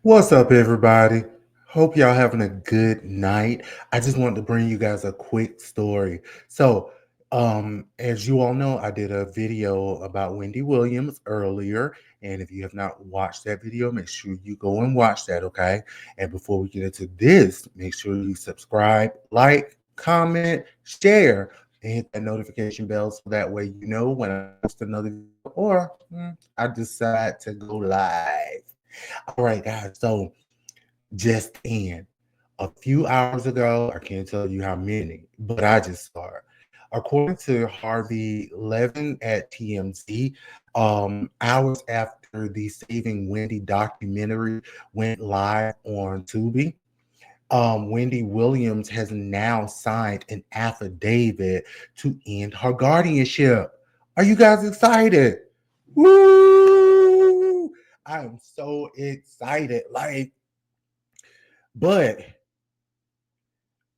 What's up, everybody? Hope y'all having a good night. I just wanted to bring you guys a quick story. As you all know, I did a video about Wendy Williams earlier, and if you have not watched that video, make sure you go and watch that, okay? And before we get into this, make sure you subscribe, like, comment, share, and hit that notification bell so that way you know when I post another video or I decide to go live. All right, guys. So just in a few hours ago, I can't tell you how many, but I just saw it. According to Harvey Levin at TMZ, hours after the Saving Wendy documentary went live on Tubi, Wendy Williams has now signed an affidavit to end her guardianship. Are you guys excited? Woo! I am so excited. But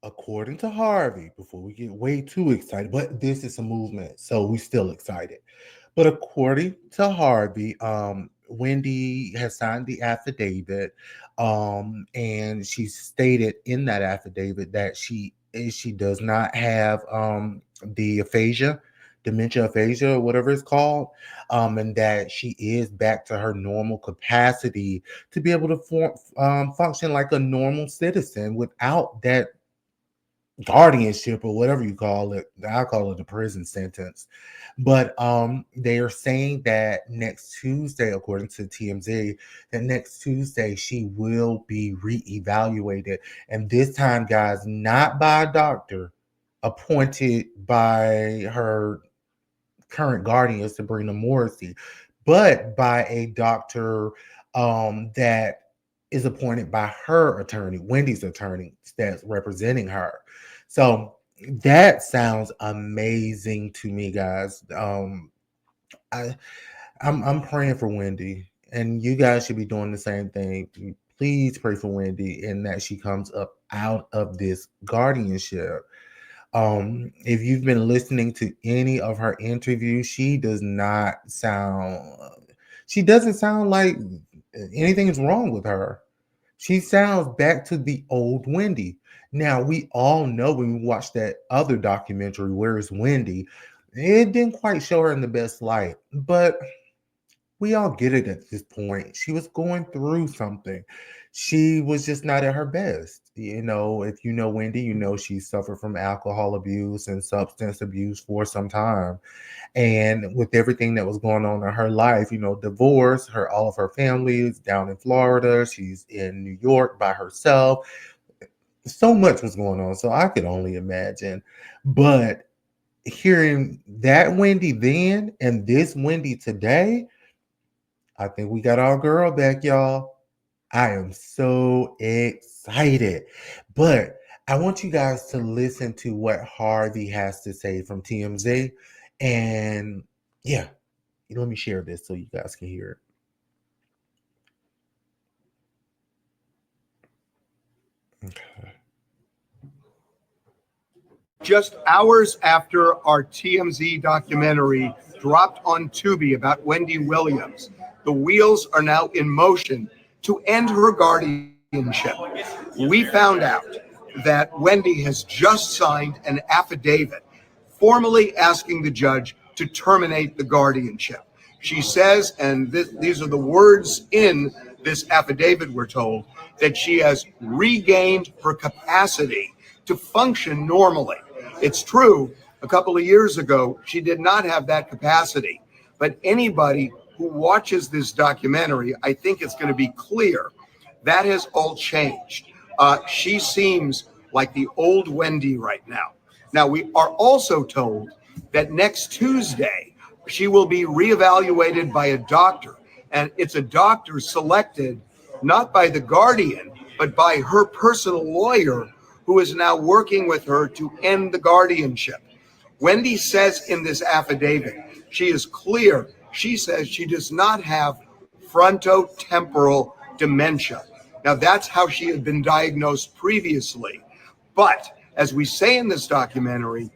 according to Harvey, before we get way too excited, but this is a movement, so we still excited. But according to Harvey, Wendy has signed the affidavit, and she stated in that affidavit that she does not have the dementia aphasia, or whatever it's called, and that she is back to her normal capacity to be able to function like a normal citizen without that guardianship or whatever you call it. I call it a prison sentence. But they are saying that next Tuesday, according to TMZ, that next Tuesday she will be reevaluated. And this time, guys, not by a doctor appointed by her current guardian, Sabrina Morrissey, but by a doctor that is appointed by her attorney, Wendy's attorney, that's representing her. So that sounds amazing to me, guys. I I'm praying for Wendy, and you guys should be doing the same thing. Please pray for Wendy and that she comes up out of this guardianship. If you've been listening to any of her interviews, she doesn't sound like anything is wrong with her. She sounds back to the old Wendy. Now, we all know when we watched that other documentary, Where's Wendy? It didn't quite show her in the best light, but we all get it at this point. She was going through something. She was just not at her best. You know, if you know Wendy, you know she suffered from alcohol abuse and substance abuse for some time. And with everything that was going on in her life, you know, divorce, all of her family is down in Florida. She's in New York by herself. So much was going on. So I could only imagine. But hearing that Wendy then and this Wendy today, I think we got our girl back, y'all. I am so excited. But I want you guys to listen to what Harvey has to say from TMZ. And yeah, let me share this so you guys can hear it. Okay. Just hours after our TMZ documentary dropped on Tubi about Wendy Williams, the wheels are now in motion to end her guardianship. We found out that Wendy has just signed an affidavit formally asking the judge to terminate the guardianship. She says, and these are the words in this affidavit, we're told, that she has regained her capacity to function normally. It's true, a couple of years ago, she did not have that capacity. But anybody who watches this documentary, I think it's going to be clear that has all changed. She seems like the old Wendy right now. Now, we are also told that next Tuesday, she will be reevaluated by a doctor. And it's a doctor selected not by the guardian, but by her personal lawyer, who is now working with her to end the guardianship. Wendy says in this affidavit, she is clear. She says she does not have frontotemporal dementia. Now, that's how she had been diagnosed previously. But as we say in this documentary,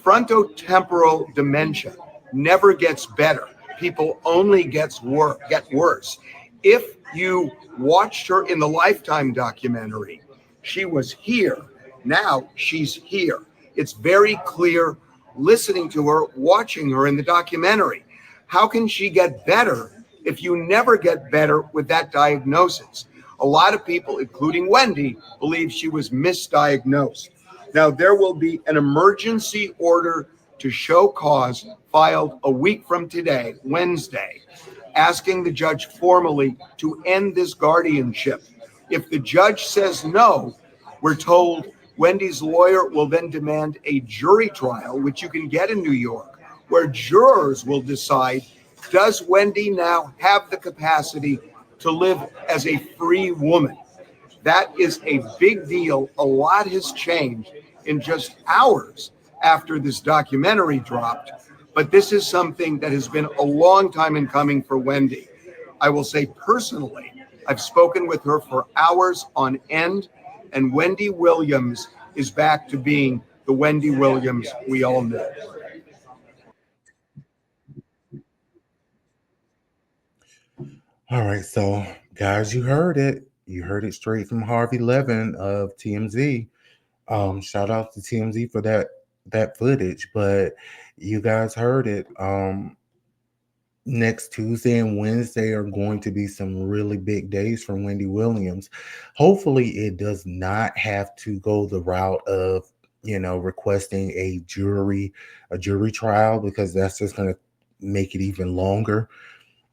frontotemporal dementia never gets better. People only get worse. If you watched her in the Lifetime documentary, she was here. Now she's here. It's very clear listening to her, watching her in the documentary. How can she get better if you never get better with that diagnosis? A lot of people, including Wendy, believe she was misdiagnosed. Now, there will be an emergency order to show cause filed a week from today, Wednesday, asking the judge formally to end this guardianship. If the judge says no, we're told Wendy's lawyer will then demand a jury trial, which you can get in New York, where jurors will decide, does Wendy now have the capacity to live as a free woman? That is a big deal. A lot has changed in just hours after this documentary dropped. But this is something that has been a long time in coming for Wendy. I will say personally, I've spoken with her for hours on end, and Wendy Williams is back to being the Wendy Williams we all knew. All right, so guys, you heard it. You heard it straight from Harvey Levin of TMZ. Shout out to TMZ for that footage, but you guys heard it. Next Tuesday and Wednesday are going to be some really big days for Wendy Williams. Hopefully, it does not have to go the route of requesting a jury trial, because that's just going to make it even longer.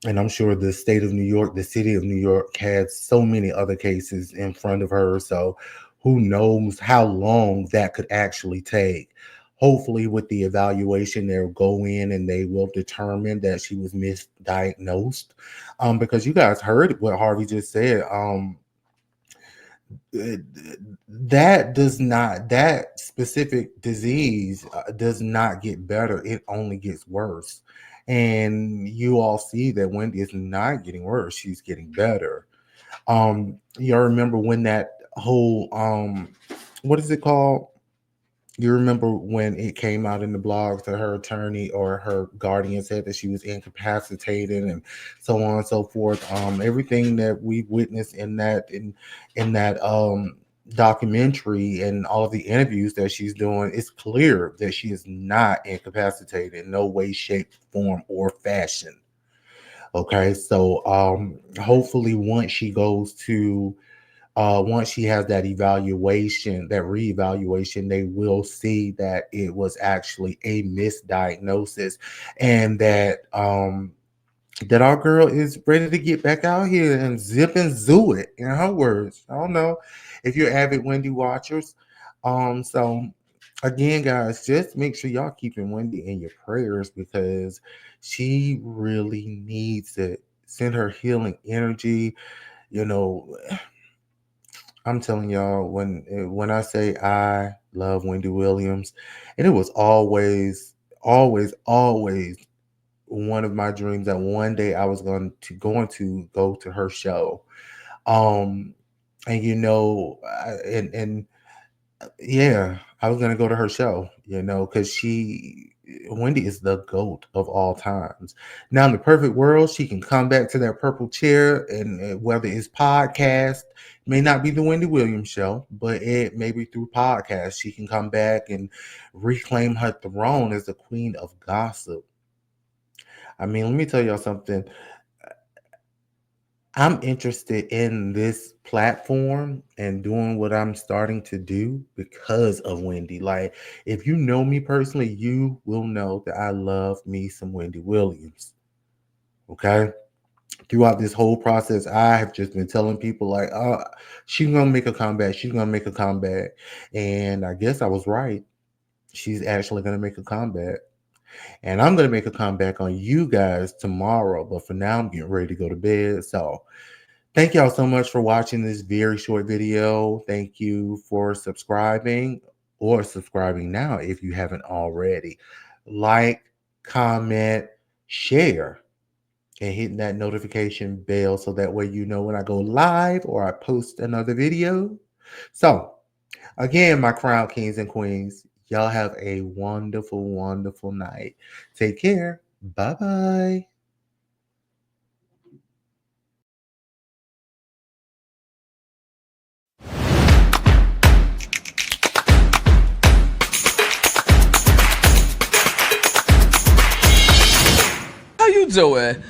And I'm sure the state of New York, the city of New York, had so many other cases in front of her. So who knows how long that could actually take. Hopefully, with the evaluation, they'll go in and they will determine that she was misdiagnosed. Because you guys heard what Harvey just said. That specific disease does not get better. It only gets worse. And you all see that Wendy is not getting worse. She's getting better. Y'all remember when that whole what is it called? You remember when it came out in the blogs that her attorney or her guardian said that she was incapacitated and so on and so forth. Everything that we witnessed in that documentary and all of the interviews that she's doing, it's clear that she is not incapacitated in no way, shape, form, or fashion. Okay, so hopefully once she has that evaluation, that reevaluation, they will see that it was actually a misdiagnosis, and that our girl is ready to get back out here and zip and zoo it. In her words, I don't know if you're avid Wendy watchers. So again, guys, just make sure y'all keeping Wendy in your prayers, because she really needs it. Send her healing energy. You know, I'm telling y'all, when I say I love Wendy Williams, and it was always, always, always one of my dreams that one day I was going to go to her show. Um, and yeah, I was gonna go to her show, because Wendy is the GOAT of all times. Now, in the perfect world, she can come back to that purple chair, and whether it's podcast, may not be the Wendy Williams show, but it may be through podcast, she can come back and reclaim her throne as the queen of gossip. I mean, let me tell y'all something. I'm interested in this platform and doing what I'm starting to do because of Wendy. Like, if you know me personally, you will know that I love me some Wendy Williams. Okay. Throughout this whole process, I have just been telling people, like, she's going to make a comeback. She's going to make a comeback. And I guess I was right. She's actually going to make a comeback. And I'm going to make a comeback on you guys tomorrow. But for now, I'm getting ready to go to bed. So, thank y'all so much for watching this very short video. Thank you for subscribing now if you haven't already. Like, comment, share, and hitting that notification bell so that way you know when I go live or I post another video. So, again, my crown kings and queens, y'all have a wonderful, wonderful night. Take care. Bye-bye. doing?